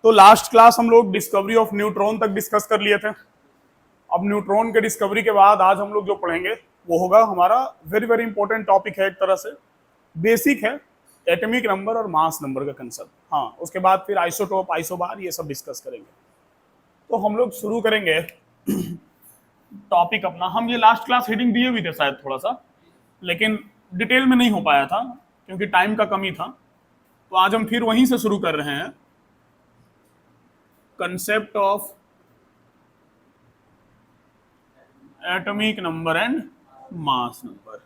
तो last class हम लोग डिस्कवरी ऑफ न्यूट्रॉन तक डिस्कस कर लिए थे। अब न्यूट्रॉन के डिस्कवरी के बाद आज हम लोग जो पढ़ेंगे वो होगा हमारा वेरी वेरी इंपॉर्टेंट टॉपिक है, एक तरह से बेसिक है, एटॉमिक नंबर और मास नंबर का कंसेप्ट। हाँ, उसके बाद फिर आइसोटोप, आइसोबार, ये सब डिस्कस करेंगे। तो हम लोग शुरू करेंगे टॉपिक अपना। हम ये लास्ट क्लास हेडिंग दिए हुए थे शायद थोड़ा सा, लेकिन डिटेल में नहीं हो पाया था क्योंकि टाइम का कमी था। तो आज हम फिर वहीं से शुरू कर रहे हैं, concept of atomic number and mass number.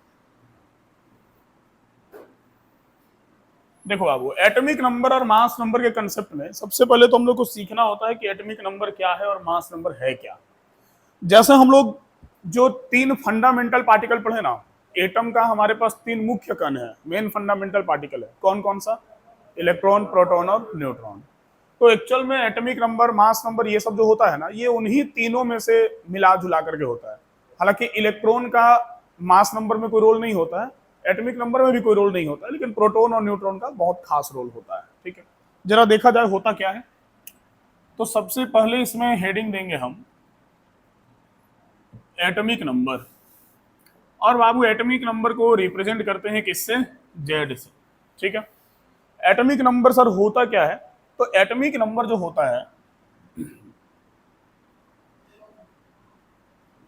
देखो बाबू, एटॉमिक नंबर और मास नंबर के कंसेप्ट में सबसे पहले तो हम लोग को सीखना होता है कि एटॉमिक नंबर क्या है और मास नंबर है क्या। जैसे हम लोग जो तीन फंडामेंटल पार्टिकल पढ़े ना, एटम का हमारे पास तीन मुख्य कण है, मेन फंडामेंटल पार्टिकल है। कौन कौन सा? इलेक्ट्रॉन, प्रोटॉन और न्यूट्रॉन। तो एक्चुअल में एटॉमिक नंबर, मास नंबर, ये सब जो होता है ना, ये उन्हीं तीनों में से मिला जुला करके होता है। हालांकि इलेक्ट्रॉन का मास नंबर में कोई रोल नहीं होता है, एटॉमिक नंबर में भी कोई रोल नहीं होता है, लेकिन प्रोटॉन और न्यूट्रॉन का बहुत खास रोल होता है। ठीक है, जरा देखा जाए होता क्या है। तो सबसे पहले इसमें हेडिंग देंगे हम एटॉमिक नंबर। और बाबू, एटॉमिक नंबर को रिप्रेजेंट करते हैं किससे? जेड से। ठीक है, एटॉमिक नंबर सर होता क्या है? तो एटॉमिक नंबर जो होता है,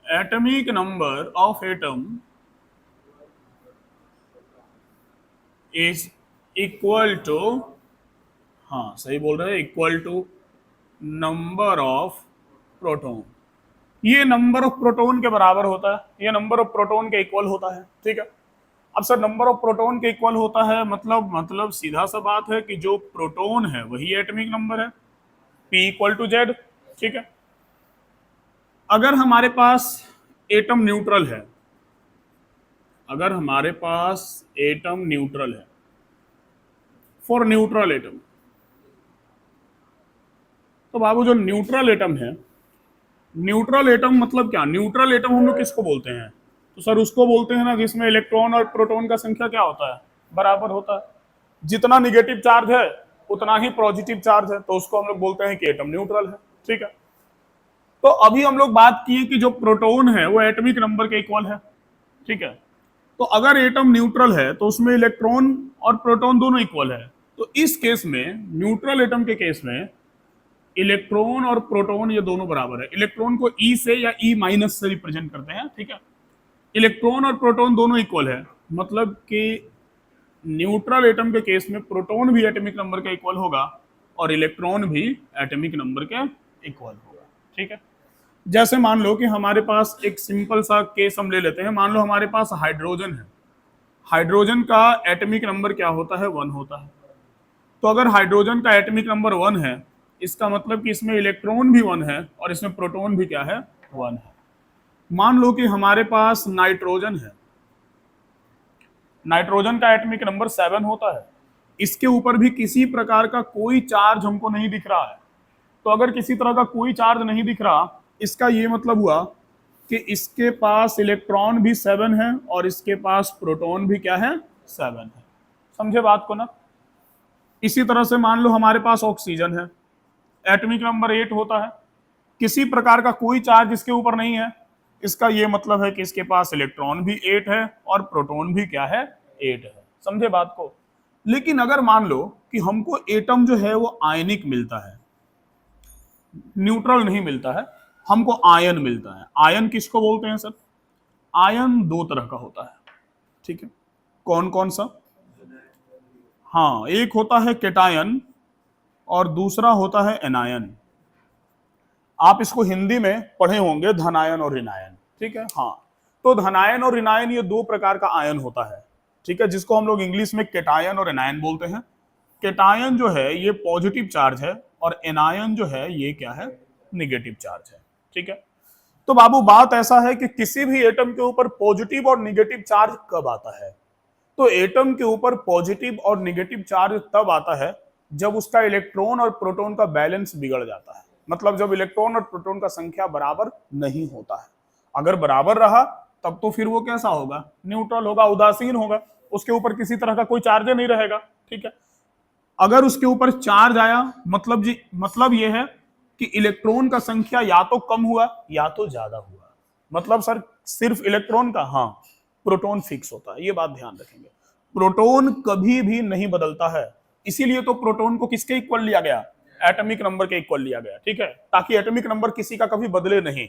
atomic number of atom is equal to, हाँ सही बोल रहे हैं, equal to number of proton. ये नंबर ऑफ प्रोटॉन के बराबर होता है, ये नंबर ऑफ प्रोटॉन के इक्वल होता है। ठीक है, अब सर नंबर ऑफ प्रोटॉन के इक्वल होता है मतलब सीधा सा बात है कि जो प्रोटॉन है वही एटॉमिक नंबर है, P इक्वल टू जेड। ठीक है, अगर हमारे पास एटम न्यूट्रल है, अगर हमारे पास एटम न्यूट्रल है, फॉर न्यूट्रल एटम, तो बाबू जो न्यूट्रल एटम है, न्यूट्रल एटम मतलब क्या? न्यूट्रल एटम हम लोग किसको बोलते हैं? तो सर उसको बोलते हैं ना जिसमें इलेक्ट्रॉन और प्रोटॉन का संख्या क्या होता है? बराबर होता है। जितना निगेटिव चार्ज है उतना ही पॉजिटिव चार्ज है, तो उसको हम लोग बोलते हैं कि एटम न्यूट्रल है। ठीक है, तो अभी हम लोग बात किए कि जो प्रोटॉन है वो एटॉमिक नंबर के इक्वल है। ठीक है, तो अगर एटम न्यूट्रल है तो उसमें इलेक्ट्रॉन और प्रोटॉन दोनों इक्वल है। तो इस केस में, न्यूट्रल एटम के केस में, इलेक्ट्रॉन और प्रोटॉन ये दोनों बराबर है। इलेक्ट्रॉन को ई से या ई माइनस से रिप्रेजेंट करते हैं। ठीक है, इलेक्ट्रॉन और प्रोटॉन दोनों इक्वल है, मतलब कि न्यूट्रल एटम के केस में प्रोटॉन भी एटॉमिक नंबर का इक्वल होगा और इलेक्ट्रॉन भी एटॉमिक नंबर के इक्वल होगा। ठीक है, जैसे मान लो कि हमारे पास एक सिंपल सा केस हम ले लेते हैं। मान लो हमारे पास हाइड्रोजन है, हाइड्रोजन का एटॉमिक नंबर क्या होता है? 1 होता है। तो अगर हाइड्रोजन का एटॉमिक नंबर 1 है, इसका मतलब कि इसमें इलेक्ट्रॉन भी 1 है और इसमें प्रोटॉन भी क्या है? 1 है। मान लो कि हमारे पास नाइट्रोजन है, नाइट्रोजन का एटॉमिक नंबर 7 होता है। इसके ऊपर भी किसी प्रकार का कोई चार्ज हमको नहीं दिख रहा है। तो अगर किसी तरह का कोई चार्ज नहीं दिख रहा, इसका ये मतलब हुआ कि इसके पास इलेक्ट्रॉन भी 7 है और इसके पास प्रोटॉन भी क्या है? 7 है। समझे बात को ना? इसी तरह से मान लो हमारे पास ऑक्सीजन है, एटॉमिक नंबर 8 होता है। किसी प्रकार का कोई चार्ज इसके ऊपर नहीं है, इसका ये मतलब है कि इसके पास इलेक्ट्रॉन भी 8 है और प्रोटॉन भी क्या है? 8 है। समझे बात को? लेकिन अगर मान लो कि हमको एटम जो है वो आयनिक मिलता है, न्यूट्रल नहीं मिलता है, हमको आयन मिलता है। आयन किसको बोलते हैं सर? आयन दो तरह का होता है। ठीक है, कौन कौन सा? हाँ, एक होता है केटायन और दूसरा होता है एनायन। आप इसको हिंदी में पढ़े होंगे, धनायन और ऋणायन। ठीक है, हाँ, तो धनायन और ऋणायन ये दो प्रकार का आयन होता है। ठीक है, जिसको हम लोग इंग्लिश में केटायन और एनायन बोलते हैं। केटायन जो है ये पॉजिटिव चार्ज है और एनायन जो है ये क्या है? निगेटिव चार्ज है। ठीक है, तो बाबू बात ऐसा है कि किसी भी एटम के ऊपर पॉजिटिव और निगेटिव चार्ज कब आता है? तो एटम के ऊपर पॉजिटिव और निगेटिव चार्ज तब आता है जब उसका इलेक्ट्रॉन और प्रोटॉन का बैलेंस बिगड़ जाता है। मतलब जब इलेक्ट्रॉन और प्रोटॉन का संख्या बराबर नहीं होता है। अगर बराबर रहा तब तो फिर वो कैसा होगा? न्यूट्रल होगा, उदासीन होगा, उसके ऊपर किसी तरह का कोई चार्ज नहीं रहेगा। ठीक है, अगर उसके ऊपर चार्ज आया मतलब ये है कि इलेक्ट्रॉन का संख्या या तो कम हुआ या तो ज्यादा हुआ। मतलब सर सिर्फ इलेक्ट्रॉन का, हाँ, प्रोटॉन फिक्स होता है, ये बात ध्यान रखेंगे। प्रोटॉन कभी भी नहीं बदलता है, इसीलिए तो प्रोटॉन को किसके इक्वल लिया गया, एटॉमिक नंबर के इक्वल लिया गया, ठीक है, ताकि एटॉमिक नंबर किसी का कभी बदले नहीं।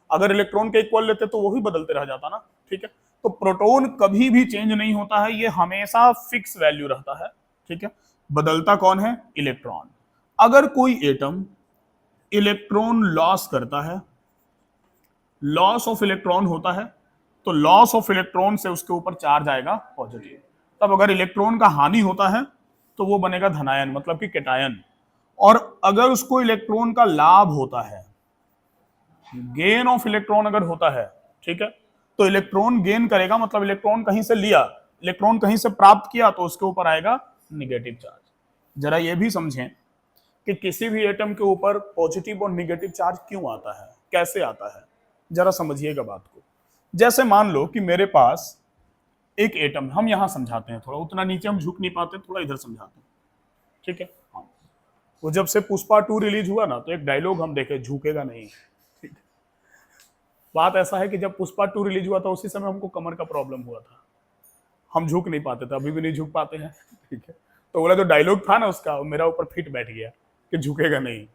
अगर इलेक्ट्रॉन के इक्वल लेते तो वो भी बदलते रह जाता ना, ठीक है। तो प्रोटॉन कभी भी चेंज नहीं होता है, ये हमेशा फिक्स वैल्यू रहता है, ठीक है। बदलता कौन है, इलेक्ट्रॉन। अगर कोई एटम इलेक्ट्रॉन लॉस करता है, लॉस ऑफ इलेक्ट्रॉन होता है, तो लॉस ऑफ इलेक्ट्रॉन से उसके ऊपर चार्ज आएगा पॉजिटिव। तब अगर इलेक्ट्रॉन का हानि होता है तो वो बनेगा धनायन, मतलब कि कैटायन। और अगर उसको इलेक्ट्रॉन का लाभ होता है, गेन ऑफ इलेक्ट्रॉन अगर होता है, ठीक है, तो इलेक्ट्रॉन गेन करेगा, मतलब इलेक्ट्रॉन कहीं से लिया, इलेक्ट्रॉन कहीं से प्राप्त किया, तो उसके ऊपर आएगा निगेटिव चार्ज। जरा ये भी समझें कि किसी भी एटम के ऊपर पॉजिटिव और निगेटिव चार्ज क्यों आता है, कैसे आता है, जरा समझिएगा बात को। जैसे मान लो कि मेरे पास एक एटम, हम यहां समझाते हैं, थोड़ा उतना नीचे हम झुक नहीं पाते, थोड़ा इधर समझाते हैं, ठीक है। हाँ, वो जब से पुष्पा 2 रिलीज हुआ ना, तो एक डायलॉग हम देखे, झुकेगा नहीं, ठीक है। बात ऐसा है कि जब पुष्पा 2 रिलीज हुआ था उसी समय हमको कमर का प्रॉब्लम हुआ था, हम झुक नहीं पाते थे, अभी भी नहीं झुक पाते हैं, ठीक है। तो बोला जो डायलॉग था ना उसका, मेरा ऊपर फिट बैठ गया कि झुकेगा नहीं,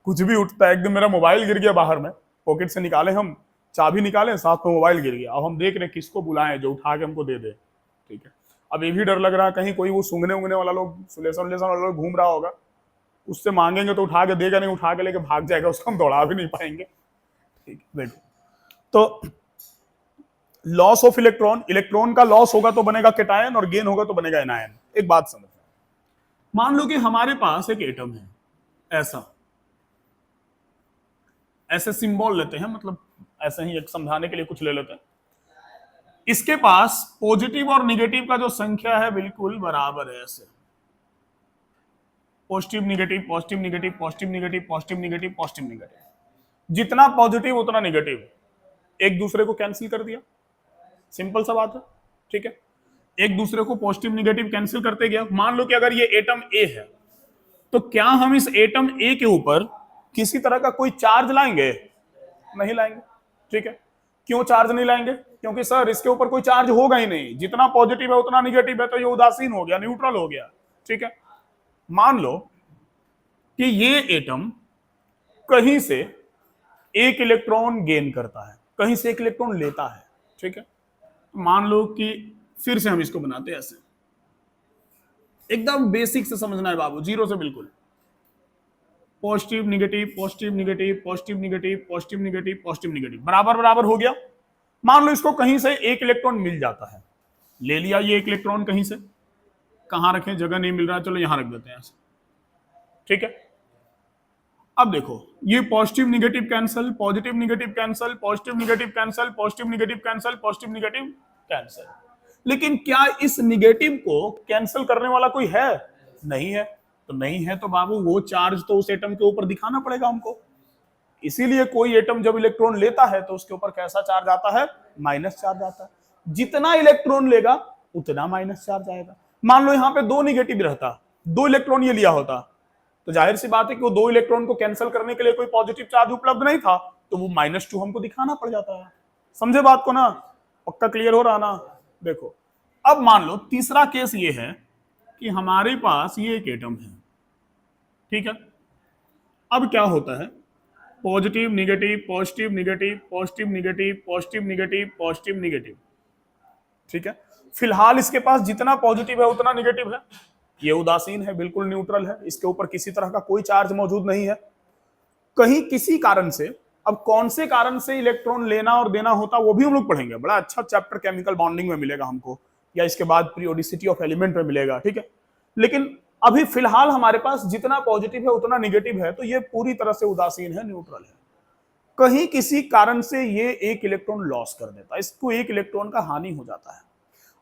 कुछ भी उठता है। एकदम मेरा मोबाइल गिर गया बाहर में, पॉकेट से निकाले हम, चाबी निकाले, साथ में मोबाइल गिर गया। अब हम देख रहे हैं किसको बुलाएं जो उठा के हमको दे दे, ठीक है। अब ये भी डर लग रहा है कहीं कोई वो सूंघने उंगने वाला लोग, सुलेसन उलेसन वाला लोग घूम रहा होगा, उससे मांगेंगे तो उठा के देगा नहीं, उठा के लेके भाग जाएगा, उसको हम दौड़ा भी नहीं पाएंगे, ठीक है। देखो, तो लॉस ऑफ इलेक्ट्रॉन, इलेक्ट्रॉन का लॉस होगा तो बनेगा कैटायन और गेन होगा तो बनेगा एनायन। एक बात समझ, मान लो कि हमारे पास एक एटम है, ऐसा, ऐसे सिंबल लेते हैं, मतलब ऐसे ही एक समझाने के लिए कुछ ले लेते हैं। इसके पास पॉजिटिव और निगेटिव का जो संख्या है बिल्कुल बराबर है, ऐसे positive negative positive negative positive negative positive negative positive negative, जितना पॉजिटिव उतना निगेटिव, एक दूसरे को कैंसिल कर दिया, सिंपल सा बात है, ठीक है। एक दूसरे को पॉजिटिव निगेटिव कैंसिल करते गया। मान लो कि अगर ये एटम ए है, तो क्या हम इस एटम ए के ऊपर किसी तरह का कोई चार्ज लाएंगे, नहीं लाएंगे, ठीक है। क्यों चार्ज नहीं लाएंगे, क्योंकि सर इसके ऊपर कोई चार्ज होगा ही नहीं, जितना पॉजिटिव है उतना निगेटिव है, तो ये उदासीन हो गया, न्यूट्रल हो गया, ठीक है। मान लो कि ये एटम कहीं से एक इलेक्ट्रॉन गेन करता है, कहीं से एक इलेक्ट्रॉन लेता है, ठीक है। मान लो कि फिर से हम इसको बनाते हैं ऐसे, एकदम बेसिक से समझना है बाबू, जीरो से बिल्कुल, positive negative positive negative positive negative positive negative positive negative, बराबर बराबर हो गया। मान लो इसको कहीं से एक इलेक्ट्रॉन मिल जाता है, ले लिया ये एक इलेक्ट्रॉन कहीं से, कहां रखें, जगह नहीं मिल रहा, चलो यहां रख देते हैं ऐसे, ठीक है। अब देखो, ये positive negative cancel, positive negative cancel, positive negative cancel, positive negative cancel, positive negative cancel. लेकिन क्या इस निगेटिव को कैंसिल करने वाला कोई है, नहीं है। तो नहीं है तो बाबू वो चार्ज तो उस एटम के ऊपर दिखाना पड़ेगा हमको। इसीलिए कोई एटम जब इलेक्ट्रॉन लेता है तो उसके ऊपर कैसा चार्ज आता है, माइनस चार्ज आता है। जितना इलेक्ट्रॉन लेगा उतना माइनस चार्ज आएगा। मान लो यहाँ पे दो निगेटिव रहता, दो इलेक्ट्रॉन ये लिया होता, तो जाहिर सी बात है कि वो दो इलेक्ट्रॉन को कैंसिल करने के लिए कोई पॉजिटिव चार्ज उपलब्ध नहीं था, तो वो -2 हमको दिखाना पड़ जाता है। समझे बात को ना, पक्का क्लियर हो रहा ना। देखो, अब मान लो तीसरा केस ये है कि हमारे पास ये एक एटम है, ठीक है। अब क्या होता है, positive negative positive negative positive negative positive negative positive negative, ठीक है। फिलहाल इसके पास जितना पॉजिटिव है उतना निगेटिव है, ये उदासीन है, बिल्कुल न्यूट्रल है, इसके ऊपर किसी तरह का कोई चार्ज मौजूद नहीं है। कहीं किसी कारण से, अब कौन से कारण से इलेक्ट्रॉन लेना और देना होता वो भी हम लोग पढ़ेंगे, बड़ा अच्छा चैप्टर केमिकल बॉन्डिंग में मिलेगा हमको, या इसके बाद पीरियोडिसिटी ऑफ एलिमेंट में मिलेगा, ठीक है। लेकिन अभी फिलहाल हमारे पास जितना पॉजिटिव है उतना निगेटिव है, तो ये पूरी तरह से उदासीन है, न्यूट्रल है। कहीं किसी कारण से ये एक इलेक्ट्रॉन लॉस कर देता है, इसको एक इलेक्ट्रॉन का हानि हो जाता है।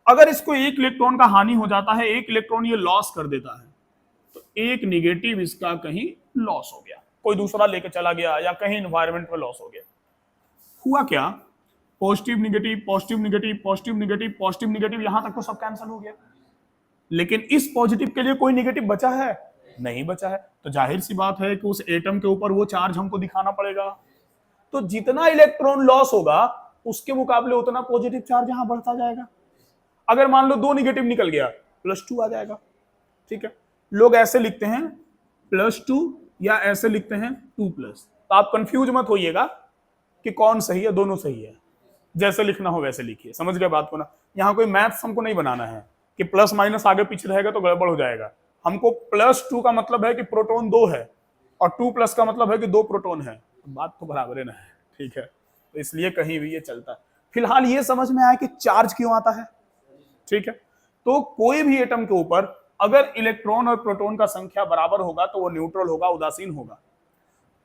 अगर इसको एक इलेक्ट्रॉन का हानि हो जाता है, एक इलेक्ट्रॉन ये लॉस कर देता है, तो एक निगेटिव इसका कहीं लॉस हो गया, कोई दूसरा लेके चला गया, या कहीं एनवायरनमेंट में लॉस हो गया। हुआ क्या, positive negative positive negative positive negative positive negative, यहां तक तो सब कैंसिल हो गया। लेकिन इस पॉजिटिव के लिए कोई नेगेटिव बचा है? नहीं बचा है। तो जाहिर सी बात है कि उस एटम के ऊपर वो चार्ज हमको दिखाना पड़ेगा। तो जितना इलेक्ट्रॉन लॉस होगा उसके मुकाबले उतना पॉजिटिव चार्ज यहां बढ़ता जाएगा। अगर मान लो 2 नेगेटिव निकल गया, +2 आ जाएगा। ठीक है, लोग ऐसे लिखते हैं +2 या ऐसे लिखते हैं 2+। तो आप कंफ्यूज मत होइएगा कि कौन सही है, दोनों सही है। जैसे लिखना हो वैसे लिखिए, समझ गए बात को ना। यहाँ कोई मैथ्स हमको नहीं बनाना है कि प्लस माइनस आगे पीछे रहेगा तो गड़बड़ हो जाएगा। हमको +2 का मतलब है कि प्रोटॉन 2 है और 2+ का मतलब है कि 2 प्रोटॉन है। बात तो बराबर है ना है, ठीक है। तो इसलिए कहीं भी ये चलता है। फिलहाल ये समझ में आया कि चार्ज क्यों आता है, ठीक है। तो कोई भी एटम के ऊपर अगर इलेक्ट्रॉन और प्रोटॉन का संख्या बराबर होगा तो वो न्यूट्रल होगा, उदासीन होगा।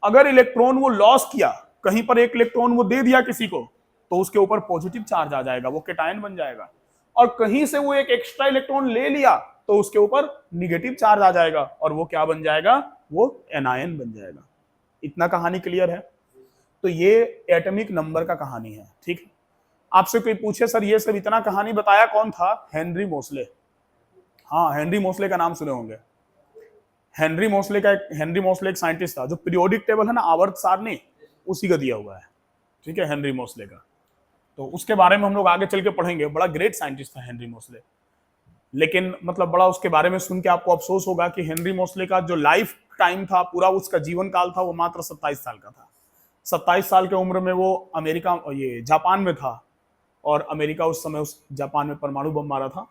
अगर इलेक्ट्रॉन वो लॉस किया, कहीं पर एक इलेक्ट्रॉन वो दे दिया किसी को, तो उसके ऊपर पॉजिटिव चार्ज आ जाएगा, वो केटायन बन जाएगा। और कहीं से वो एक एक्स्ट्रा इलेक्ट्रॉन ले लिया तो उसके ऊपर निगेटिव चार्ज आ जाएगा और वो क्या बन जाएगा, वो एनायन बन जाएगा। इतना कहानी क्लियर है। तो ये एटॉमिक नंबर का कहानी है, ठीक है। आपसे कोई पूछे सर ये सब इतना कहानी बताया कौन था? हेनरी मोसले। हाँ, हेनरी मोसले का नाम सुने होंगे। हेनरी मोसले एक साइंटिस्ट था जो पीरियोडिक टेबल है ना, आवर्त सारणी, उसी का दिया हुआ है, ठीक है, हेनरी मोसले का। तो उसके बारे में हम लोग आगे चल के पढ़ेंगे। बड़ा ग्रेट साइंटिस्ट था हेनरी मोसले। लेकिन मतलब बड़ा उसके बारे में सुन के आपको अफसोस होगा कि हेनरी मोसले का जो लाइफ टाइम था, पूरा उसका जीवन काल था, वो मात्र 27 साल का था। 27 साल की उम्र में वो अमेरिका, ये जापान में था। और अमेरिका उस समय उस जापान में परमाणु बम मारा था,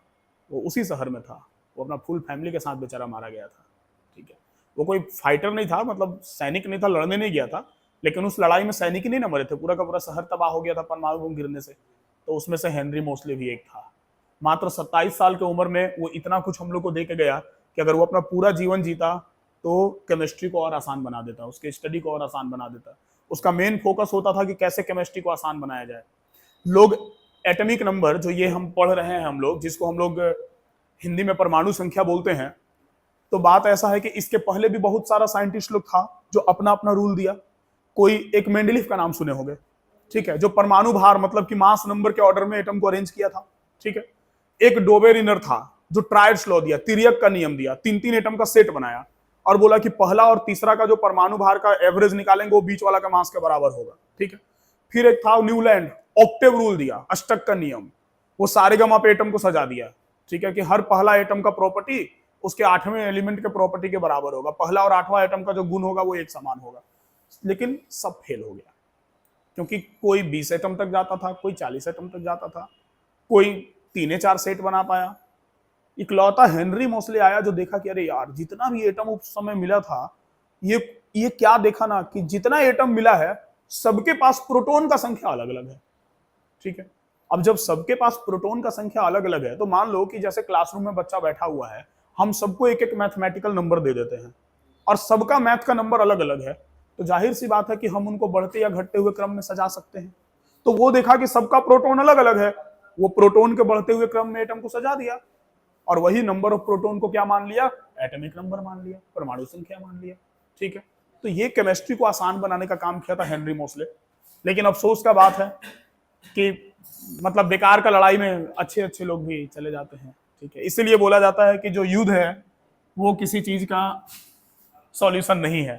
वो उसी शहर में था। वो अपना फुल फैमिली के साथ बेचारा मारा गया था, ठीक है। वो कोई फाइटर नहीं था, मतलब सैनिक नहीं था, लड़ने नहीं गया था। लेकिन उस लड़ाई में सैनिक ही नहीं ना मरे थे, पूरा का पूरा शहर तबाह हो गया था परमाणु बम गिरने से। तो उसमें से हेनरी मोसले भी एक था। मात्र 27 साल की उम्र में वो इतना कुछ हम लोग को दे के गया कि अगर वो अपना पूरा जीवन जीता तो केमिस्ट्री को और आसान बना देता, उसके स्टडी को और आसान बना देता। उसका मेन फोकस होता था कि कैसे केमिस्ट्री को आसान बनाया जाए। लोग एटॉमिक नंबर जो ये हम पढ़ रहे हैं, हम लोग जिसको हम लोग हिंदी में परमाणु संख्या बोलते हैं, तो बात ऐसा है कि इसके पहले भी बहुत सारा साइंटिस्ट लोग था जो अपना अपना रूल दिया। कोई एक मेंडलीफ का नाम सुने होंगे, ठीक है, जो परमाणु भार मतलब कि मास नंबर के ऑर्डर में एटम को अरेंज किया था, ठीक है। एक डोबेरिनर था जो ट्रायड्स लॉ दिया, तिर्यक का नियम दिया, 3-3 एटम का सेट बनाया और बोला कि पहला और तीसरा का जो परमाणु भार का एवरेज निकालेंगे वो बीच वाला का मास के बराबर होगा, ठीक है। फिर एक था न्यूलैंड, ऑक्टेव रूल दिया, अष्टक का नियम। वो सारेगामा पे एटम को सजा दिया, ठीक है, कि हर पहला एटम का प्रॉपर्टी उसके 8वें एलिमेंट के प्रॉपर्टी के बराबर होगा, पहला और 8वां एटम का जो गुण होगा वो एक समान होगा। लेकिन सब फेल हो गया, क्योंकि कोई 20 एटम तक जाता था, कोई 40 एटम तक जाता था, कोई 3-4 सेट बना पाया। इकलौता हेनरी मोसले आया जो देखा कि अरे यार, जितना भी एटम उस समय मिला था, ये क्या देखा ना कि जितना एटम मिला है सबके पास प्रोटॉन का संख्या अलग अलग है, ठीक है। अब जब सबके पास प्रोटॉन का संख्या अलग अलग है तो मान लो कि जैसे क्लासरूम में बच्चा बैठा हुआ है, हम सबको एक एक मैथमेटिकल नंबर दे देते हैं और सबका मैथ का नंबर अलग अलग है, तो जाहिर सी बात है कि हम उनको बढ़ते या घटते हुए क्रम में सजा सकते हैं। तो वो देखा कि सबका प्रोटॉन अलग अलग है, वो प्रोटॉन के बढ़ते हुए क्रम में एटम को सजा दिया और वही नंबर ऑफ प्रोटॉन को क्या मान लिया, एटॉमिक नंबर मान लिया, परमाणु संख्या मान लिया, ठीक है। तो ये केमिस्ट्री को आसान बनाने का काम किया था हेनरी मोसले। लेकिन अफसोस का बात है कि मतलब बेकार का लड़ाई में अच्छे अच्छे लोग भी चले जाते हैं, ठीक है। इसीलिए बोला जाता है कि जो युद्ध है वो किसी चीज का सॉल्यूशन नहीं है,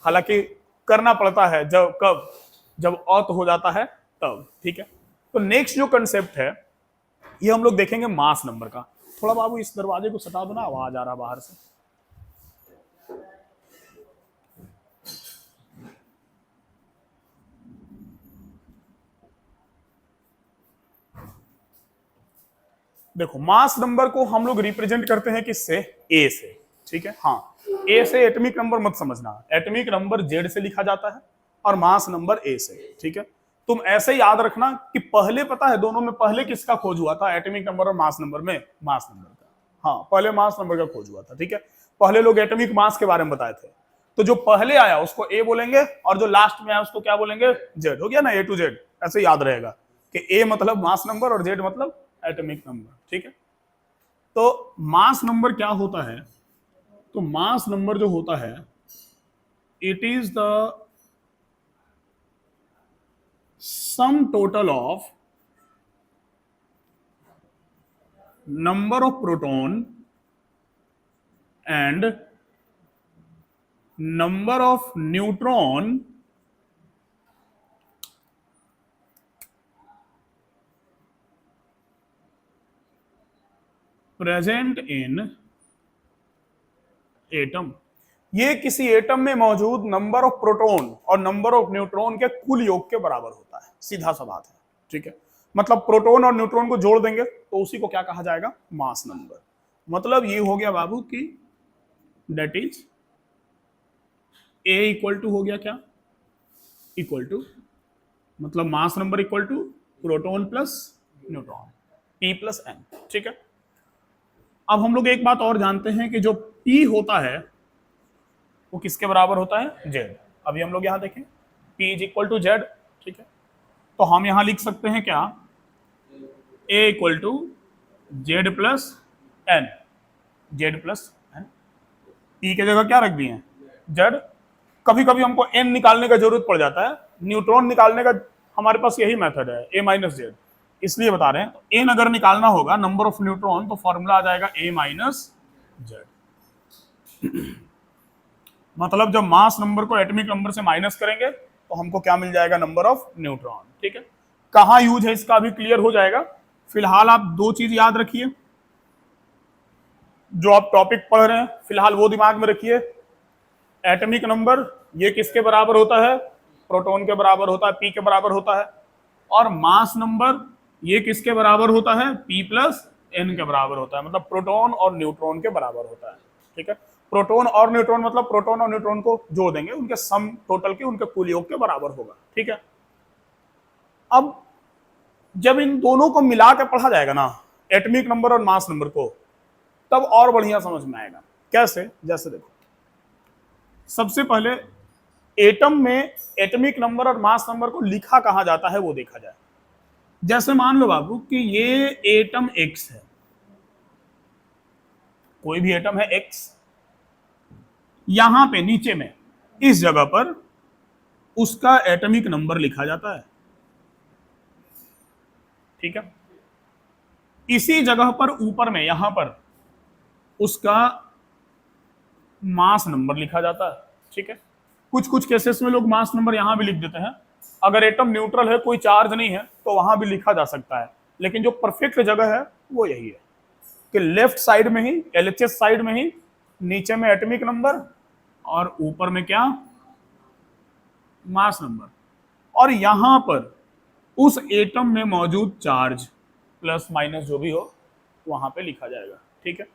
हालांकि करना पड़ता है जब औत हो जाता है तब, ठीक है। तो नेक्स्ट जो कंसेप्ट है ये हम लोग देखेंगे मास नंबर का। थोड़ा बाबू इस दरवाजे को सटा दो ना, आवाज आ रहा बाहर से। देखो, मास नंबर को हम लोग रिप्रेजेंट करते हैं किससे, ए से, ठीक है। हाँ, ए से एटॉमिक नंबर मत समझना, एटॉमिक नंबर जेड से लिखा जाता है और मास नंबर ए से, ठीक है। तुम ऐसे याद रखना कि पहले पता है दोनों में पहले किसका खोज हुआ था, एटॉमिक नंबर और मास नंबर में, मास नंबर का। हाँ, पहले मास नंबर का खोज हुआ था, ठीक है। पहले लोग एटॉमिक मास के बारे में बताए थे, तो जो पहले आया उसको ए बोलेंगे और जो लास्ट में आया उसको क्या बोलेंगे, जेड। हो गया ना, ए टू जेड, ऐसे याद रहेगा कि ए मतलब मास नंबर और जेड मतलब एटॉमिक नंबर, ठीक है। तो मास नंबर क्या होता है, तो मास नंबर जो होता है, it is the sum total of number of proton and number of neutron present in atom. ये किसी एटम में मौजूद नंबर ऑफ प्रोटॉन और नंबर ऑफ न्यूट्रॉन के कुल योग के बराबर होता है। सीधा सा बात है, ठीक है। मतलब प्रोटॉन और न्यूट्रॉन को जोड़ देंगे तो उसी को क्या कहा जाएगा, मास नंबर। मतलब ये हो गया बाबू कि that is a equal to हो गया क्या, इक्वल टू मतलब mass number equal to proton plus neutron, P plus N, ठीक है। अब हम लोग एक बात और जानते हैं कि जो पी होता है वो किसके बराबर होता है, जेड। अभी हम लोग यहां देखें P is equal to Z, ठीक है। तो हम यहां लिख सकते हैं क्या, A equal to Z plus N, Z plus N. P की जगह क्या रख दिए हैं, जेड। कभी कभी हमको एन निकालने का जरूरत पड़ जाता है, न्यूट्रॉन निकालने का हमारे पास यही मेथड है, ए माइनस जेड, इसलिए बता रहे हैं। तो एन अगर निकालना होगा नंबर ऑफ न्यूट्रॉन तो फॉर्मूला आ जाएगा ए माइनस जेड। मतलब जब मास नंबर को एटॉमिक नंबर से माइनस करेंगे तो हमको क्या मिल जाएगा, नंबर ऑफ न्यूट्रॉन, ठीक है। कहां यूज है इसका अभी क्लियर हो जाएगा। फिलहाल आप दो चीज याद रखिए, जो आप टॉपिक पढ़ रहे हैं फिलहाल वो दिमाग में रखिए। एटॉमिक नंबर ये किसके बराबर होता है, प्रोटॉन के बराबर होता है, पी के बराबर होता है। और मास नंबर ये किसके बराबर होता है, पी प्लस एन के बराबर होता है। मतलब प्रोटॉन और न्यूट्रॉन के बराबर होता है, ठीक है। प्रोटॉन और न्यूट्रॉन मतलब प्रोटॉन और न्यूट्रॉन को जोड़ देंगे, उनके सम टोटल के उनके कुल योग के बराबर होगा, ठीक है। अब जब इन दोनों को मिला के पढ़ा जाएगा ना, एटॉमिक नंबर और मास नंबर को, तब और बढ़िया समझ में आएगा। कैसे, जैसे देखो सबसे पहले एटम में एटॉमिक नंबर और मास नंबर को लिखा कहां जाता है वो देखा जाए। जैसे मान लो बाबू कि ये एटम एक्स है, कोई भी एटम है एक्स, यहां पे नीचे में इस जगह पर उसका एटॉमिक नंबर लिखा जाता है, ठीक है। इसी जगह पर ऊपर में यहां पर उसका मास नंबर लिखा जाता है, ठीक है। कुछ कुछ केसेस में लोग मास नंबर यहां भी लिख देते हैं। अगर एटम न्यूट्रल है, कोई चार्ज नहीं है, तो वहां भी लिखा जा सकता है। लेकिन जो परफेक्ट जगह है वो यही है कि लेफ्ट साइड में ही, एलएचएस साइड में ही, नीचे में एटॉमिक नंबर और ऊपर में क्या, मास नंबर। और यहां पर उस एटम में मौजूद चार्ज प्लस माइनस जो भी हो वहां पे लिखा जाएगा, ठीक है।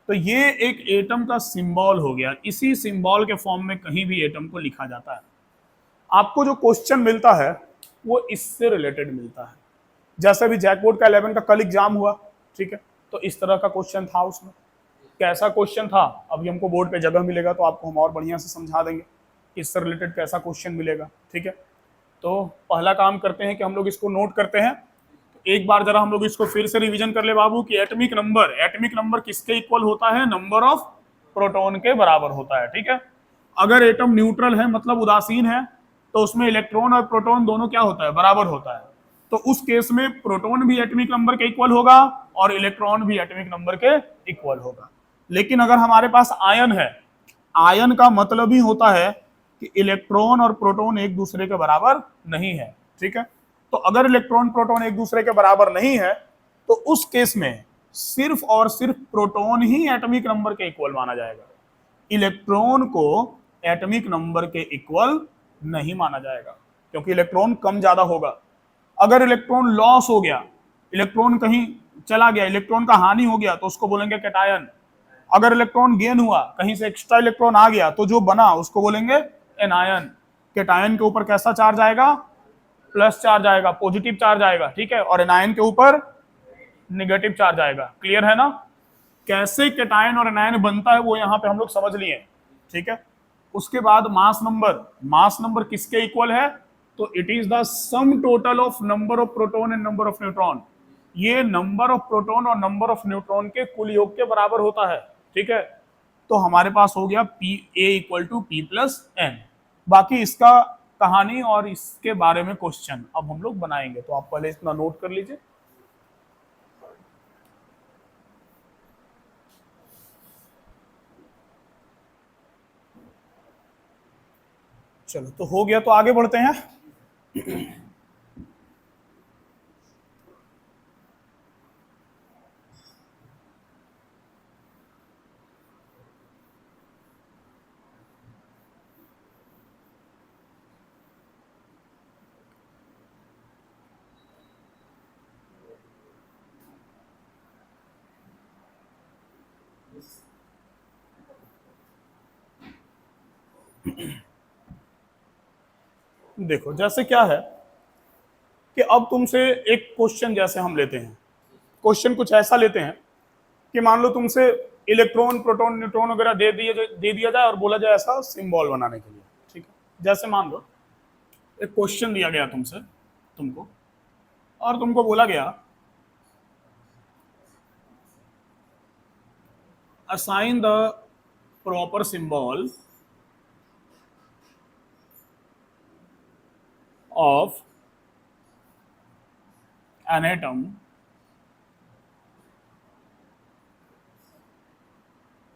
तो ये एक एटम का सिंबल हो गया। इसी सिंबल के फॉर्म में कहीं भी एटम को लिखा जाता है। आपको जो क्वेश्चन मिलता है वो इससे रिलेटेड मिलता है। जैसे भी जैकबोर्ड का 11 का कल एग्जाम हुआ, ठीक है, तो इस तरह का क्वेश्चन था। उसमें कैसा क्वेश्चन था, अभी हमको बोर्ड पे जगह मिलेगा तो आपको हम और बढ़िया से समझा देंगे इससे रिलेटेड कैसा क्वेश्चन मिलेगा, ठीक है। तो पहला काम करते हैं कि हम लोग इसको नोट करते हैं। एक बार जरा हम लोग इसको फिर से रिवीजन कर ले बाबू कि एटॉमिक नंबर किसके इक्वल होता है, नंबर ऑफ प्रोटॉन के बराबर होता है, ठीक है। अगर एटम न्यूट्रल है मतलब उदासीन है, तो उसमें इलेक्ट्रॉन और प्रोटॉन दोनों क्या होता है, बराबर होता है। तो उस केस में प्रोटॉन भी एटॉमिक नंबर के इक्वल होगा और इलेक्ट्रॉन भी एटॉमिक नंबर के इक्वल होगा। लेकिन अगर हमारे पास आयन है, आयन का मतलब ही होता है कि इलेक्ट्रॉन और प्रोटॉन एक दूसरे के बराबर नहीं है, ठीक है। तो अगर इलेक्ट्रॉन प्रोटॉन एक दूसरे के बराबर नहीं है तो उस केस में सिर्फ और सिर्फ प्रोटॉन ही एटॉमिक नंबर के इक्वल माना जाएगा, इलेक्ट्रॉन को एटॉमिक नंबर के इक्वल नहीं माना जाएगा, क्योंकि इलेक्ट्रॉन कम ज्यादा होगा। अगर इलेक्ट्रॉन लॉस हो गया, इलेक्ट्रॉन कहीं चला गया, इलेक्ट्रॉन का हानि हो गया, तो उसको बोलेंगे कैटायन। अगर इलेक्ट्रॉन गेन हुआ, कहीं से एक्स्ट्रा इलेक्ट्रॉन आ गया, तो जो बना उसको बोलेंगे एनायन। कैटायन के ऊपर कैसा चार्ज आएगा, प्लस चार्ज आएगा, पॉजिटिव चार्ज आएगा, ठीक है। और एनायन के ऊपर निगेटिव चार्ज आएगा। क्लियर है ना। कैसे कैटायन और एनायन बनता है वो यहां पे हम लोग समझ लिए, ठीक है। उसके बाद मास नंबर किसके इक्वल है, तो it is the sum total of number of proton and number of neutron. ये नंबर ऑफ प्रोटॉन और नंबर ऑफ न्यूट्रॉन के कुल योग के बराबर होता है, ठीक है। तो हमारे पास हो गया P A equal to P plus N. बाकी इसका कहानी और इसके बारे में क्वेश्चन अब हम लोग बनाएंगे, तो आप पहले इतना नोट कर लीजिए। चलो तो हो गया, तो आगे बढ़ते हैं। देखो जैसे क्या है कि अब तुमसे एक क्वेश्चन जैसे हम लेते हैं, क्वेश्चन कुछ ऐसा लेते हैं कि मान लो तुमसे इलेक्ट्रॉन प्रोटॉन न्यूट्रॉन वगैरह दे दिया जाए और बोला जाए ऐसा सिंबल बनाने के लिए। ठीक है, जैसे मान लो एक क्वेश्चन दिया गया तुमको और तुमको बोला गया assign the proper symbol of an atom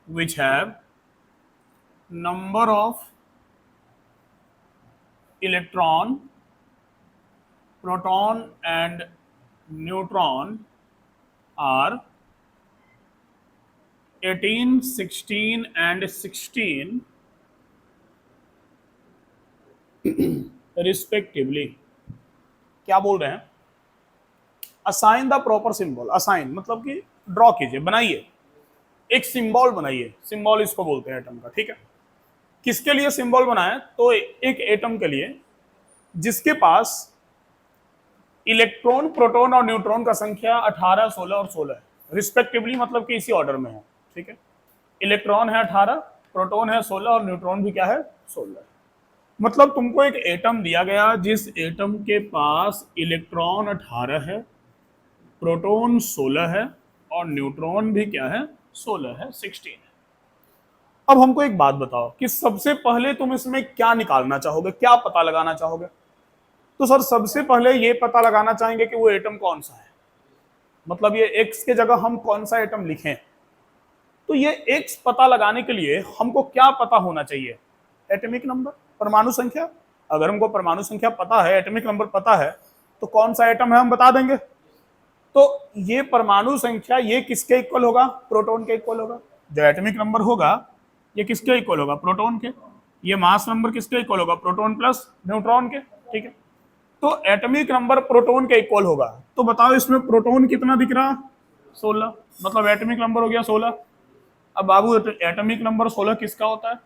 which have number of electron, proton and neutron are 18, 16 and 16 respectively। क्या बोल रहे हैं? Assign the proper symbol, assign मतलब कि ड्रॉ कीजिए, बनाइए, एक सिंबल बनाइए, सिंबल इसको बोलते हैं एटम का। ठीक है, किसके लिए सिंबल बनाए? तो एक एटम के लिए जिसके पास इलेक्ट्रॉन प्रोटॉन और न्यूट्रॉन का संख्या 18, 16 और 16 है रिस्पेक्टिवली, मतलब कि इसी ऑर्डर में है। ठीक है, इलेक्ट्रॉन है 18, प्रोटॉन है 16 और न्यूट्रॉन भी क्या है? 16 है। मतलब तुमको एक एटम दिया गया जिस एटम के पास इलेक्ट्रॉन 18 है, प्रोटॉन 16 है और न्यूट्रॉन भी क्या है? 16 है, 16 है। अब हमको एक बात बताओ कि सबसे पहले तुम इसमें क्या निकालना चाहोगे, क्या पता लगाना चाहोगे? तो सर सबसे पहले ये पता लगाना चाहेंगे कि वो एटम कौन सा है, मतलब ये एक्स के जगह हम कौन सा एटम लिखें। तो ये एक्स पता लगाने के लिए हमको क्या पता होना चाहिए? एटॉमिक नंबर, परमाणु संख्या। अगर हमको परमाणु संख्या पता है, एटॉमिक नंबर पता है, तो कौन सा एटम है हम बता देंगे। तो ये परमाणु संख्या ये किसके इक्वल होगा? प्रोटॉन के इक्वल होगा। जो एटॉमिक नंबर होगा ये किसके इक्वल होगा? प्रोटॉन के। ये मास नंबर किसके इक्वल होगा? प्रोटॉन प्लस न्यूट्रॉन के। ठीक है, तो एटॉमिक नंबर प्रोटॉन के इक्वल होगा। तो बताओ इसमें प्रोटॉन कितना दिख रहा? 16, मतलब एटॉमिक नंबर हो गया 16। अब बाबू एटॉमिक नंबर 16 किसका होता है?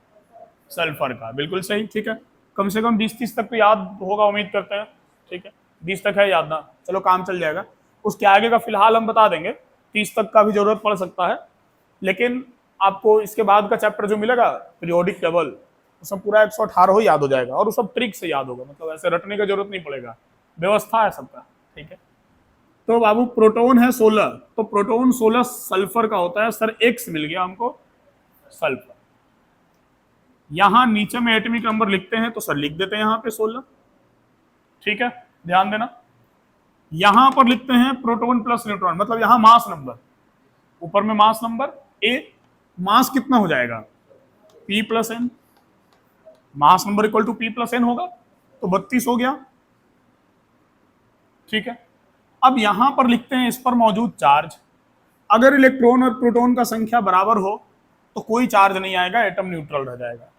सल्फर का। बिल्कुल सही। ठीक है, कम से कम 20-30 तक तो याद होगा, उम्मीद करते हैं। ठीक है, 20 तक है याद ना, चलो काम चल जाएगा। उसके आगे का फिलहाल हम बता देंगे, 30 तक का भी जरूरत पड़ सकता है, लेकिन आपको इसके बाद का चैप्टर जो मिलेगा पीरियोडिक टेबल, उसमें पूरा 118 ही याद हो जाएगा और वो सब ट्रिक से याद होगा, मतलब ऐसे रटने की जरूरत नहीं पड़ेगा, व्यवस्था है सबका। ठीक है, तो बाबू प्रोटॉन है 16, तो प्रोटॉन 16 सल्फर का होता है। सर एक्स मिल गया हमको, सल्फर। यहां नीचे में एटॉमिक नंबर लिखते हैं तो सर लिख देते हैं यहां पे 16। ठीक है, ध्यान देना, यहां पर लिखते हैं प्रोटॉन प्लस न्यूट्रॉन, मतलब यहां मास नंबर, ऊपर में मास नंबर ए, मास कितना हो जाएगा? P plus N, mass number equal to P plus N होगा, तो 32 हो गया। ठीक है, अब यहां पर लिखते हैं इस पर मौजूद चार्ज। अगर इलेक्ट्रॉन और प्रोटॉन का संख्या बराबर हो तो कोई चार्ज नहीं आएगा, एटम न्यूट्रल रह जाएगा।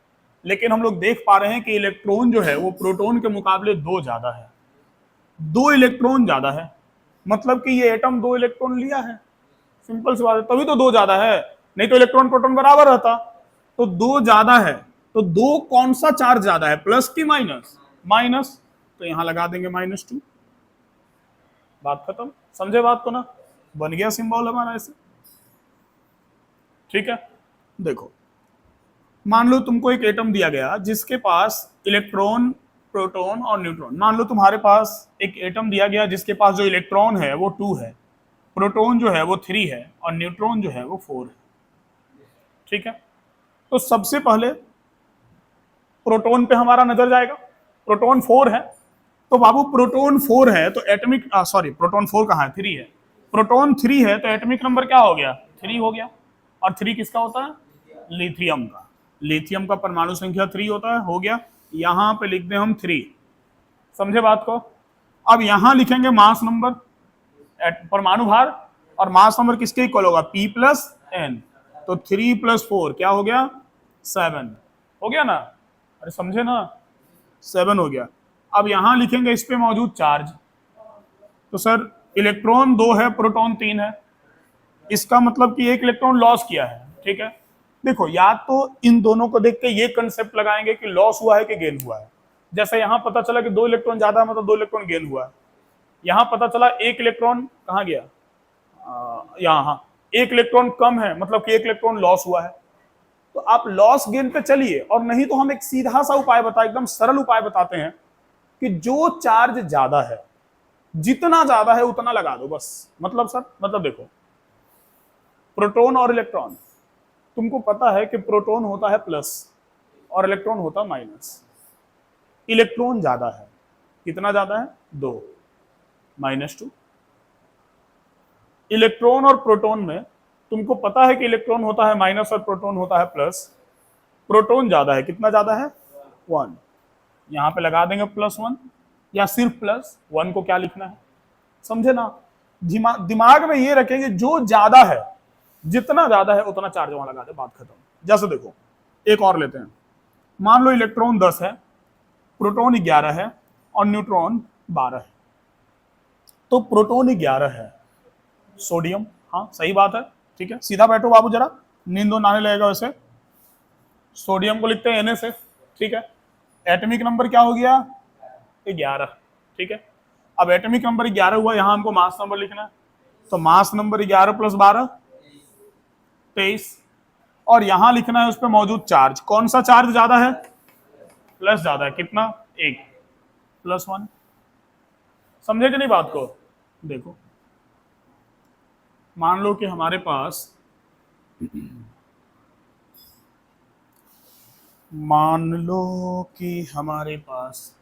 लेकिन हम लोग देख पा रहे हैं कि इलेक्ट्रॉन जो है वो प्रोटॉन के मुकाबले 2 ज्यादा है, 2 इलेक्ट्रॉन ज्यादा है, मतलब कि ये एटम 2 इलेक्ट्रॉन लिया है। सिंपल सी बात है, तभी तो 2 ज्यादा है, नहीं तो इलेक्ट्रॉन प्रोटॉन बराबर रहता। तो 2 ज्यादा है, तो 2 कौन सा चार्ज ज्यादा है, प्लस की माइनस? माइनस, तो यहां लगा देंगे -2। बात खत्म, समझे बात को ना? बन गया सिंबल हमारा ऐसे। ठीक है, देखो मान लो तुमको एक एटम दिया गया जिसके पास इलेक्ट्रॉन प्रोटॉन और न्यूट्रॉन, मान लो तुम्हारे पास एक एटम दिया गया जिसके पास जो इलेक्ट्रॉन है वो 2 है, प्रोटॉन जो है वो 3 है और न्यूट्रॉन जो है वो 4 है। ठीक है, तो सबसे पहले प्रोटॉन पे हमारा नजर जाएगा। प्रोटॉन 4 है, तो बाबू प्रोटॉन 4 है तो एटॉमिक सॉरी प्रोटॉन 4 कहाँ है? 3 है। प्रोटॉन 3 है तो एटॉमिक नंबर क्या हो गया? 3 हो गया। और 3 किसका होता है? लिथियम का। लिथियम का परमाणु संख्या 3 होता है, हो गया। यहां पे लिख दें हम 3, समझे बात को। अब यहां लिखेंगे मास नंबर, परमाणु भार, और मास नंबर किसके इक्वल होगा, P प्लस N। तो 3 + 4 क्या हो गया, 7 हो गया ना, अरे समझे ना, 7 हो गया। अब यहां लिखेंगे इस पे मौजूद चार्ज, तो सर इलेक्ट्रॉन 2 है, प्रोटॉन 3 है, इसका मतलब कि एक इलेक्ट्रॉन लॉस किया है, ठीक है। देखो या तो इन दोनों को देख के ये कंसेप्ट लगाएंगे कि लॉस हुआ है कि गेन हुआ है। जैसे यहां पता चला कि 2 इलेक्ट्रॉन ज्यादा है, मतलब 2 इलेक्ट्रॉन गेन हुआ है। यहां पता चला 1 इलेक्ट्रॉन कहां गया, यहां 1 इलेक्ट्रॉन कम है, मतलब कि 1 इलेक्ट्रॉन लॉस हुआ है। तो आप लॉस गेन पे चलिए, और नहीं तो हम एक सीधा सा उपाय बता, एकदम सरल उपाय बताते हैं कि जो चार्ज ज्यादा है, जितना ज्यादा है उतना लगा दो बस। मतलब सर, मतलब देखो, प्रोटॉन और इलेक्ट्रॉन, तुमको पता है कि प्रोटॉन होता है प्लस और इलेक्ट्रॉन होता है माइनस। इलेक्ट्रॉन ज्यादा है, कितना ज्यादा है, 2 -2। इलेक्ट्रॉन और प्रोटॉन में तुमको पता है कि इलेक्ट्रॉन होता है माइनस और प्रोटॉन होता है प्लस। प्रोटॉन ज्यादा है, कितना ज्यादा है, 1। यहां पे लगा देंगे +1, या सिर्फ +1 को क्या लिखना है, समझे ना। दिमाग में ये रखेंगे जो ज्यादा है, जितना ज्यादा है उतना चार्ज वहां लगा दे, बात खत्म। जैसे देखो एक और लेते हैं, मान लो इलेक्ट्रॉन 10 है, प्रोटॉन 11 है और न्यूट्रॉन 12 है। तो प्रोटॉन 11 है, सोडियम, हाँ सही बात है, ठीक है, सीधा बैठो बाबू जरा, नींद आने लगेगा वैसे। सोडियम को लिखते हैं Na से, ठीक है। एटॉमिक नंबर क्या हो गया, 11, ठीक है। अब एटॉमिक नंबर 11 हुआ, यहां हमको मास नंबर लिखना है, तो मास नंबर 11 + 12 23, और यहां लिखना है उस पर मौजूद चार्ज, कौन सा चार्ज ज्यादा है, प्लस ज्यादा है, कितना, 1 +1। समझे कि नहीं बात को। देखो मान लो कि हमारे पास, मान लो कि हमारे पास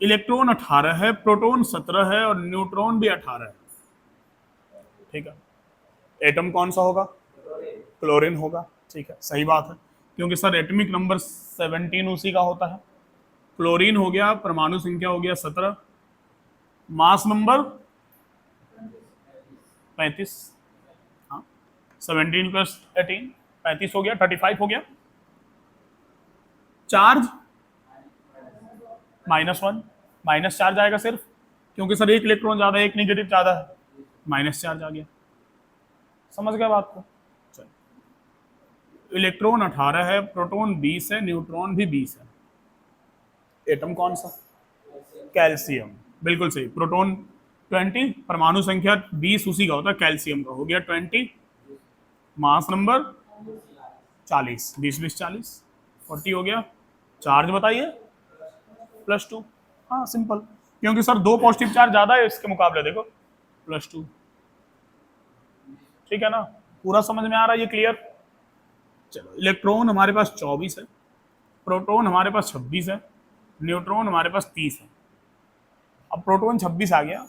इलेक्ट्रॉन 18 है, प्रोटॉन 17 है और न्यूट्रॉन भी 18 है, ठीक है। एटम कौन सा होगा, क्लोरीन होगा, ठीक है, सही बात है, क्योंकि सर एटॉमिक नंबर 17 उसी का होता है। क्लोरीन हो गया, परमाणु संख्या हो गया 17, मास नंबर 35, हाँ 17 + 18 35 हो गया, 35 हो गया। चार्ज -1, माइनस चार्ज आएगा सिर्फ, क्योंकि सर एक इलेक्ट्रॉन ज्यादा है, एक निगेटिव ज्यादा है, माइनस चार्ज आ गया। समझ गया बात को। चलो इलेक्ट्रॉन 18 है, प्रोटॉन 20 है, न्यूट्रॉन भी 20 है। एटम कौन सा, कैल्शियम, बिल्कुल सही। प्रोटॉन 20, परमाणु संख्या 20 उसी का होता है, कैल्शियम का हो गया 20, मास नंबर 40, 20 20 40 40 हो गया। चार्ज बताइए, +2, हाँ सिंपल, क्योंकि सर 2 पॉजिटिव चार्ज ज्यादा है इसके मुकाबले, देखो +2, ठीक है ना। पूरा समझ में आ रहा है, ये क्लियर। चलो इलेक्ट्रॉन हमारे पास 24 है, प्रोटॉन हमारे पास 26 है, न्यूट्रॉन हमारे पास 30 है। अब प्रोटॉन 26 आ गया,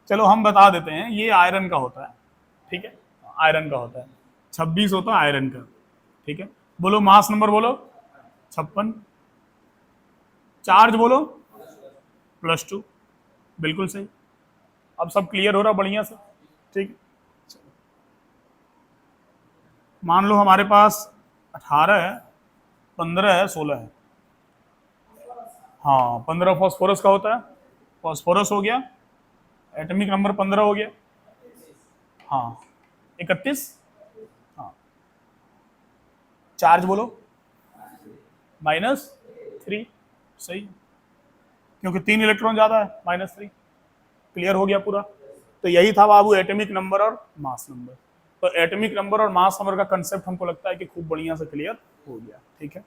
चलो हम बता देते हैं ये आयरन का होता है, ठीक है, आयरन का होता है, 26 होता है आयरन का, ठीक है। बोलो मास नंबर बोलो, 56, चार्ज बोलो +2, बिल्कुल सही। अब सब क्लियर हो रहा बढ़िया से, ठीक। मान लो हमारे पास 18 है, 15 है, 16 है, हाँ 15 फॉस्फोरस का होता है, फॉस्फोरस हो गया, एटॉमिक नंबर 15 हो गया, हाँ 31, हाँ चार्ज बोलो -3, सही, क्योंकि 3 इलेक्ट्रॉन ज्यादा है, -3, क्लियर हो गया पूरा। तो यही था बाबू एटॉमिक नंबर और मास नंबर। तो एटॉमिक नंबर और मास नंबर का कंसेप्ट हमको लगता है कि खूब बढ़िया से क्लियर हो गया, ठीक है।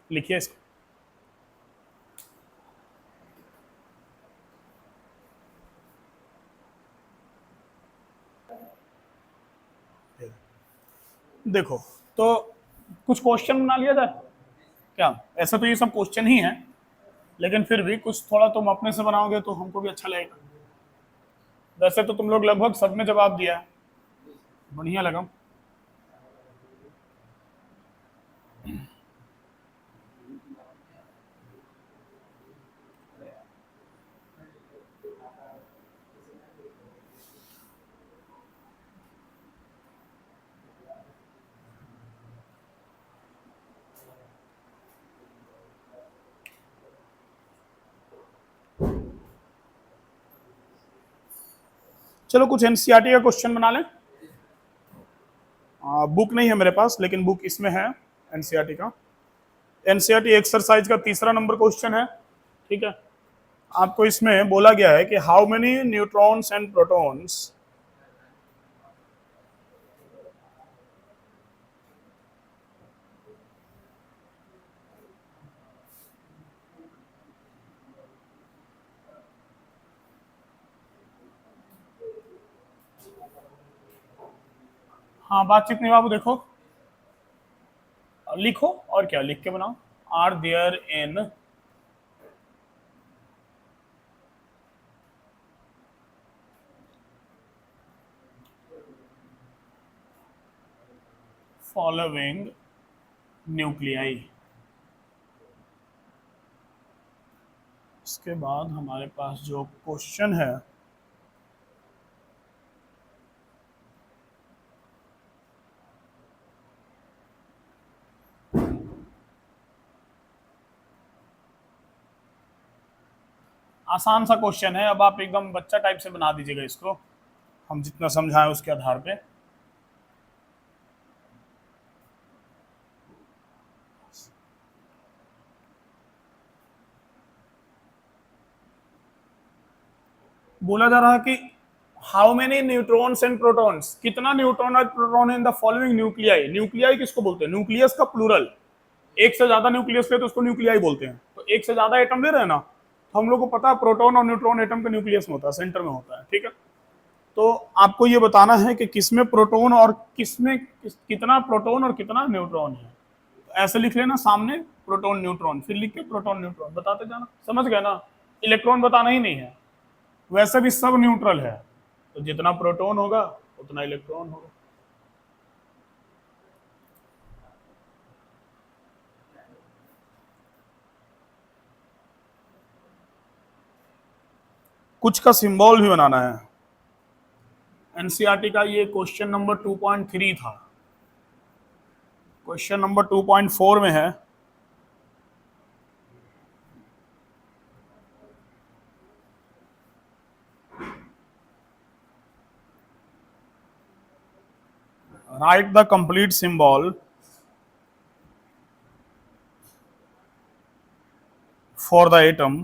लिखिए इसको, देखो तो कुछ क्वेश्चन बना लिया जाए क्या, ऐसा तो ये सब क्वेश्चन ही है, लेकिन फिर भी कुछ थोड़ा तुम अपने से बनाओगे तो हमको भी अच्छा लगेगा। वैसे तो तुम लोग लगभग सब में जवाब दिया है, बढ़िया लगा। चलो कुछ एनसीईआरटी का क्वेश्चन बना लें। बुक नहीं है मेरे पास, लेकिन बुक इसमें है एनसीईआरटी का। एनसीईआरटी एक्सरसाइज का तीसरा नंबर क्वेश्चन है, ठीक है। आपको इसमें बोला गया है कि how many neutrons and protons हाँ बातचीत नहीं बाबू, देखो लिखो और क्या लिख के बनाओ। Are there in following nuclei. इसके बाद हमारे पास जो क्वेश्चन है, आसान सा क्वेश्चन है। अब आप एकदम बच्चा टाइप से बना दीजिएगा इसको, हम जितना समझाएं उसके आधार पे। बोला जा रहा है कि how many neutrons and protons, कितना न्यूट्रॉन और proton in the following nuclei. Nuclei किसको बोलते हैं? न्यूक्लियस का प्लूरल। एक से ज्यादा न्यूक्लियस ले तो उसको न्यूक्लियाई बोलते हैं। तो एक से ज्यादा एटम ले रहे हैं ना, तो हम लोग को पता है प्रोटॉन और न्यूट्रॉन एटम के न्यूक्लियस में होता है, सेंटर में होता है, ठीक है। तो आपको ये बताना है कि किसमें प्रोटॉन और कितना प्रोटॉन और कितना न्यूट्रॉन है। तो ऐसे लिख लेना सामने प्रोटॉन न्यूट्रॉन, फिर लिख के प्रोटॉन न्यूट्रॉन बताते जाना, समझ गए ना। इलेक्ट्रॉन बताना ही नहीं है, वैसे भी सब न्यूट्रल है, तो जितना प्रोटॉन होगा उतना इलेक्ट्रॉन होगा। कुछ का सिंबल भी बनाना है। एनसीईआरटी का ये क्वेश्चन नंबर 2.3 था, क्वेश्चन नंबर 2.4 में है। Right the complete symbol for the atom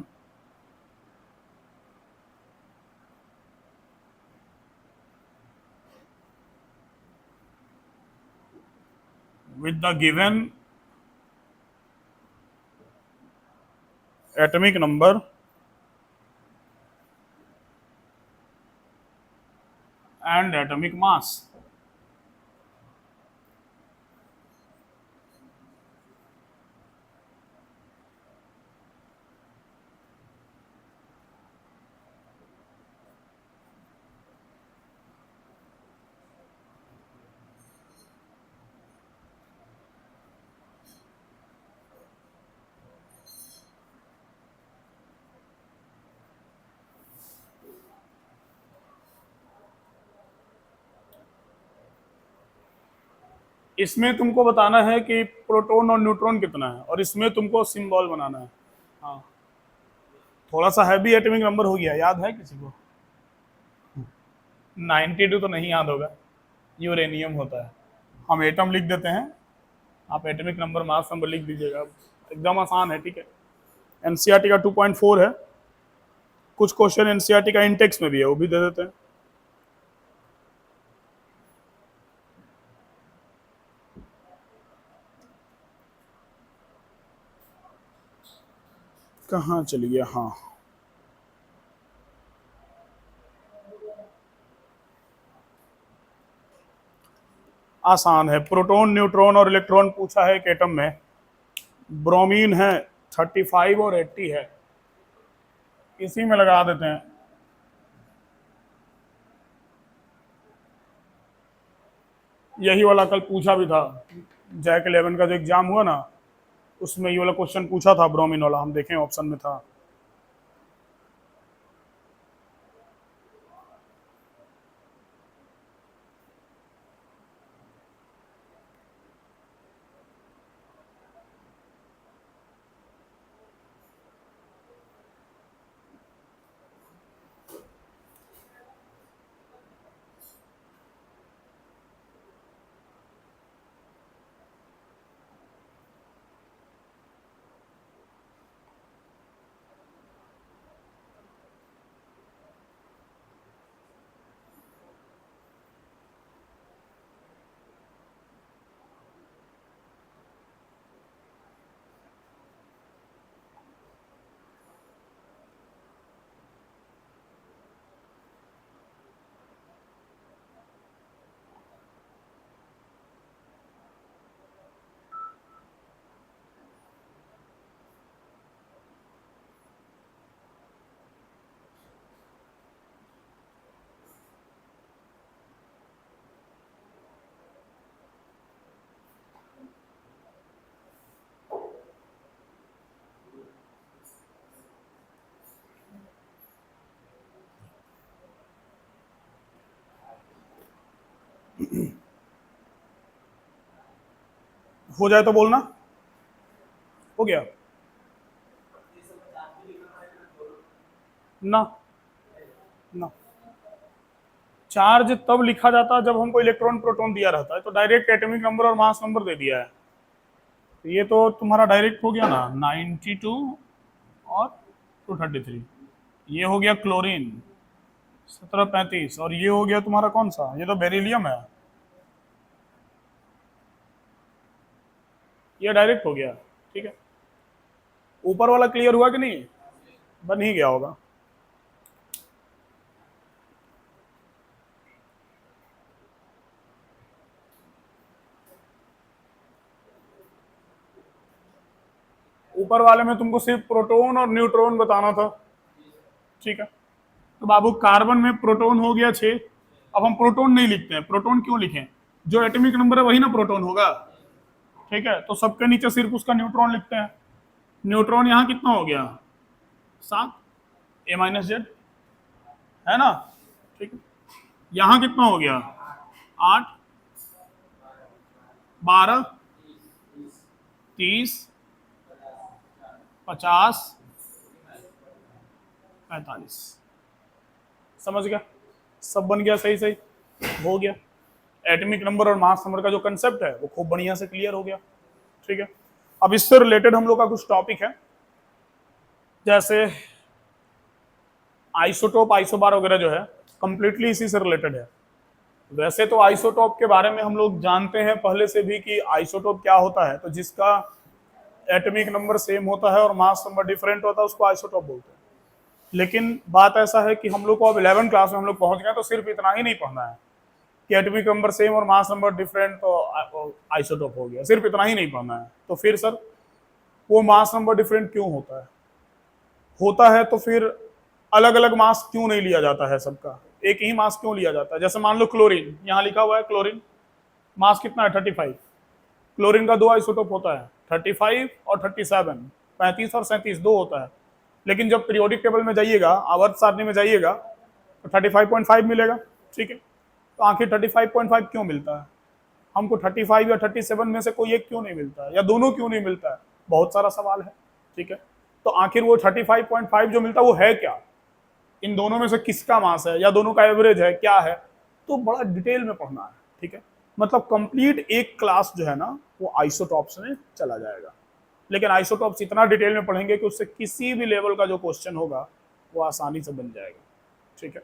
with the given atomic number and atomic mass। इसमें तुमको बताना है कि प्रोटॉन और न्यूट्रॉन कितना है, और इसमें तुमको सिंबल बनाना है। हाँ, थोड़ा सा हैवी एटॉमिक नंबर हो गया, याद है किसी को? 92 तो नहीं याद होगा, यूरेनियम होता है। हम एटम लिख देते हैं, आप एटॉमिक नंबर मास नंबर लिख दीजिएगा, एकदम आसान है, ठीक है। एनसीईआरटी का 2.4 है। कुछ क्वेश्चन एनसीईआरटी का इंटेक्स में भी है, वो भी दे देते हैं। कहाँ चली गया? हाँ, आसान है। प्रोटॉन न्यूट्रॉन और इलेक्ट्रॉन पूछा है एक एटम में। ब्रोमीन है 35 और 80 है, इसी में लगा देते हैं। यही वाला कल पूछा भी था, जैक 11 का जो एग्जाम हुआ ना, उसमें ये वाला क्वेश्चन पूछा था, ब्रोमीन वाला, हम देखें ऑप्शन में था। हो जाए तो बोलना। हो गया ना? ना, चार्ज तब लिखा जाता है जब हमको इलेक्ट्रॉन प्रोटॉन दिया रहता है, तो डायरेक्ट एटॉमिक नंबर और मास नंबर दे दिया है, तो ये तो तुम्हारा डायरेक्ट हो गया ना, 92 और 233। ये हो गया क्लोरीन 1735, और ये हो गया तुम्हारा कौन सा, ये तो बेरिलियम है, ये डायरेक्ट हो गया। ठीक है, ऊपर वाला क्लियर हुआ कि नहीं? बन ही गया होगा। ऊपर वाले में तुमको सिर्फ प्रोटॉन और न्यूट्रॉन बताना था। ठीक है, तो बाबू कार्बन में प्रोटॉन हो गया 6। अब हम प्रोटॉन नहीं लिखते हैं, प्रोटॉन क्यों लिखें, जो एटॉमिक नंबर है वही ना प्रोटॉन होगा। ठीक है, तो सबके नीचे सिर्फ उसका न्यूट्रॉन लिखते हैं। न्यूट्रॉन यहाँ कितना हो गया, 7, A-Z, है ना? ठीक है, यहाँ कितना हो गया, 8, 12, 30, 50, 45। समझ गया? सब बन गया, सही सही हो गया। एटॉमिक नंबर और मास नंबर का जो कंसेप्ट है वो खूब बढ़िया से क्लियर हो गया। ठीक है, अब इससे रिलेटेड हम लोग का कुछ टॉपिक है, जैसे आइसोटोप, आइसोबार वगैरह जो है, कंप्लीटली इसी से रिलेटेड है। वैसे तो आइसोटोप के बारे में हम लोग जानते हैं पहले से भी कि आइसोटोप क्या होता है, तो जिसका एटॉमिक नंबर सेम होता है और मास नंबर डिफरेंट होता है उसको आइसोटोप बोलते हैं। लेकिन बात ऐसा है कि हम लोग को अब 11 क्लास में हम लोग पहुंच गए, तो सिर्फ इतना ही नहीं पढ़ना है कि एटॉमिक नंबर सेम और मास नंबर डिफरेंट तो आइसोटोप हो गया, सिर्फ इतना ही नहीं पढ़ना है। तो फिर सर वो मास नंबर डिफरेंट क्यों होता है? होता है तो फिर अलग अलग मास क्यों नहीं लिया जाता है सबका, एक ही मास क्यों लिया जाता है? जैसे मान लो क्लोरीन, यहाँ लिखा हुआ है क्लोरीन, मास कितना है, 35। क्लोरीन का दो आइसोटोप होता है, 35 और 37, 35 और 37 दो होता है। लेकिन जब पीरियोडिक टेबल में जाइएगा, आवर्त सारणी में जाइएगा, तो 35.5 मिलेगा। ठीक है, तो आखिर 35.5 क्यों मिलता है हमको? 35 या 37 में से कोई एक क्यों नहीं मिलता है, या दोनों क्यों नहीं मिलता है? बहुत सारा सवाल है। ठीक है, तो आखिर वो 35.5 जो मिलता है वो है क्या, इन दोनों में से किसका मास है, या दोनों का एवरेज है, क्या है? तो बड़ा डिटेल में पढ़ना है। ठीक है, मतलब कंप्लीट एक क्लास जो है ना वो आइसोटॉप्स में चला जाएगा। लेकिन आइसोटॉप्स इतना डिटेल में पढ़ेंगे कि उससे किसी भी लेवल का जो क्वेश्चन होगा वो आसानी से बन जाएगा। ठीक है,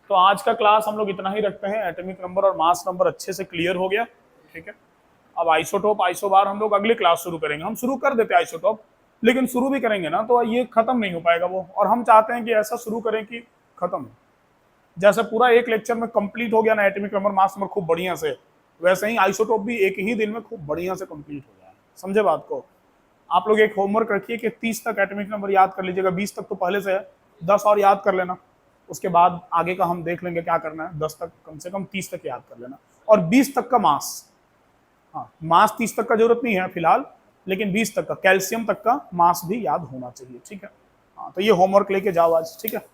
तो आज का क्लास हम लोग इतना ही रखते हैं। एटॉमिक नंबर और मास नंबर अच्छे से क्लियर हो गया। ठीक है, अब आइसोटोप, आइसोबार हम लोग अगली क्लास शुरू करेंगे। हम शुरू कर देते हैं आइसोटोप, लेकिन शुरू भी करेंगे ना तो ये खत्म नहीं हो पाएगा वो, और हम चाहते हैं कि ऐसा शुरू करें कि खत्म हो। जैसे पूरा एक लेक्चर में कंप्लीट हो गया ना एटॉमिक नंबर, मास नंबर खूब बढ़िया से, वैसे ही आइसोटोप भी एक ही दिन में खूब बढ़िया से कंप्लीट हो जाए। समझे बात को? आप लोग एक होमवर्क रखिए कि 30 तक एटॉमिक नंबर याद कर लीजिएगा, 20 तक तो पहले से है, 10 और याद कर लेना, उसके बाद आगे का हम देख लेंगे क्या करना है। 10 तक कम से कम 30 तक याद कर लेना, और 20 तक का मास, हाँ मास 30 तक का जरूरत नहीं है फिलहाल, लेकिन 20 तक का कैल्शियम तक का मास भी याद होना चाहिए। ठीक है, हाँ तो ये होमवर्क लेके जाओ आज। ठीक है।